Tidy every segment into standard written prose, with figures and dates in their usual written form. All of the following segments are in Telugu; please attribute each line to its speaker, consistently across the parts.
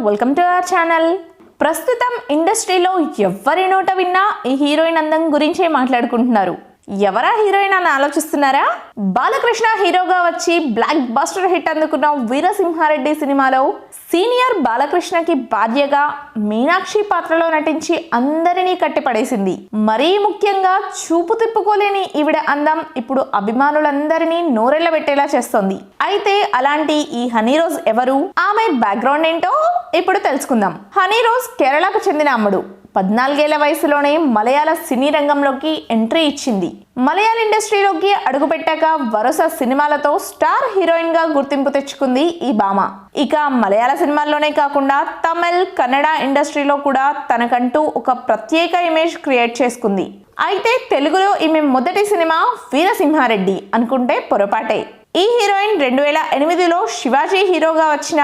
Speaker 1: Welcome to our channel. ప్రస్తుతం ఇండస్ట్రీలో ఎవరి నోట విన్నా ఈ హీరోయిన్ అందం గురించే మాట్లాడుకుంటున్నారు. ఎవరా హీరోయిన్ అని ఆలోచిస్తున్నారా? బాలకృష్ణ హీరోగా వచ్చి బ్లాక్ బస్టర్ హిట్ అందుకున్న వీరసింహారెడ్డి సినిమాలో సీనియర్ బాలకృష్ణకి భార్యగా మీనాక్షి పాత్రలో నటించి అందరినీ కట్టిపడేసింది. మరీ ముఖ్యంగా చూపు తిప్పుకోలేని ఈవిడ అందం ఇప్పుడు అభిమానులందరినీ నోరెళ్లబెట్టేలా చేస్తోంది. అయితే అలాంటి ఈ హనీ రోజ్ ఎవరు, ఆమె బ్యాక్గ్రౌండ్ ఏంటో ఇప్పుడు తెలుసుకుందాం. హనీ రోజ్ కేరళకు చెందిన అమ్మడు. 14 ఏళ్ల వయసులోనే మలయాళ సినీ రంగంలోకి ఎంట్రీ ఇచ్చింది. మలయాళ ఇండస్ట్రీలోకి అడుగుపెట్టాక వరుస సినిమాలతో స్టార్ హీరోయిన్ గా గుర్తింపు తెచ్చుకుంది ఈ భామ. ఇక మలయాళ సినిమాల్లోనే కాకుండా తమిళ్, కన్నడ ఇండస్ట్రీలో కూడా తనకంటూ ఒక ప్రత్యేక ఇమేజ్ క్రియేట్ చేసుకుంది. అయితే తెలుగులో ఈమె మొదటి సినిమా వీరసింహారెడ్డి అనుకుంటే పొరపాటే. ఈ హీరోయిన్ 2008లో శివాజీ హీరోగా వచ్చిన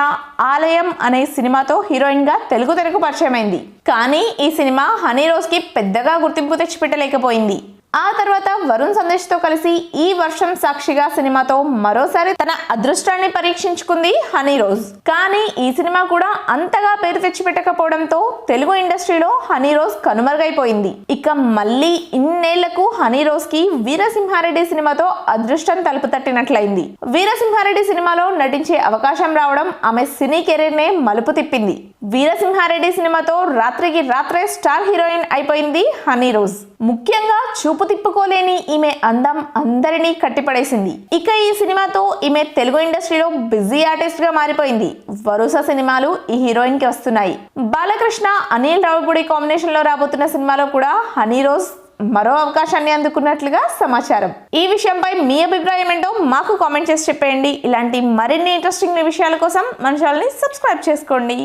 Speaker 1: ఆలయం అనే సినిమాతో హీరోయిన్ గా తెలుగు తెరకు పరిచయమైంది. కానీ ఈ సినిమా హనీ రోజ్ కి పెద్దగా గుర్తింపు తెచ్చిపెట్టలేకపోయింది. ఆ తర్వాత వరుణ్ సందేశ్ తో కలిసి ఈ వర్షం సాక్షిగా సినిమాతో మరోసారి తన అదృష్టాన్ని పరీక్షించుకుంది హనీ రోజ్. కానీ ఈ సినిమా కూడా అంతగా పేరు తెచ్చిపెట్టకపోవడంతో తెలుగు ఇండస్ట్రీలో హనీ రోజ్ కనుమరుగైపోయింది. ఇక మళ్ళీ ఇన్నేళ్లకు హనీ రోజ్ కి వీరసింహారెడ్డి సినిమాతో అదృష్టం తలుపు తట్టినట్లయింది. వీరసింహారెడ్డి సినిమాలో నటించే అవకాశం రావడం ఆమె సినీ కెరీర్ నే మలుపు తిప్పింది. వీరసింహారెడ్డి సినిమాతో రాత్రికి రాత్రే స్టార్ హీరోయిన్ అయిపోయింది హనీ రోజ్. ముఖ్యంగా చూపు తిప్పుకోలేని ఈమె అందం అందరినీ కట్టిపడేసింది. ఇక ఈ సినిమాతో ఈమె తెలుగు ఇండస్ట్రీలో బిజీ ఆర్టిస్ట్ గా మారిపోయింది. వరుస సినిమాలు ఈ హీరోయిన్ కి వస్తున్నాయి. బాలకృష్ణ, అనిల్ రావిపూడి కాంబినేషన్ లో రాబోతున్న సినిమాలో కూడా హనీ రోజ్ మరో అవకాశాన్ని అందుకున్నట్లుగా సమాచారం. ఈ విషయంపై మీ అభిప్రాయం ఏంటో మాకు కామెంట్ చేసి చెప్పేయండి. ఇలాంటి మరిన్ని ఇంట్రెస్టింగ్ విషయాల కోసం మన ఛానల్ని సబ్స్క్రైబ్ చేసుకోండి.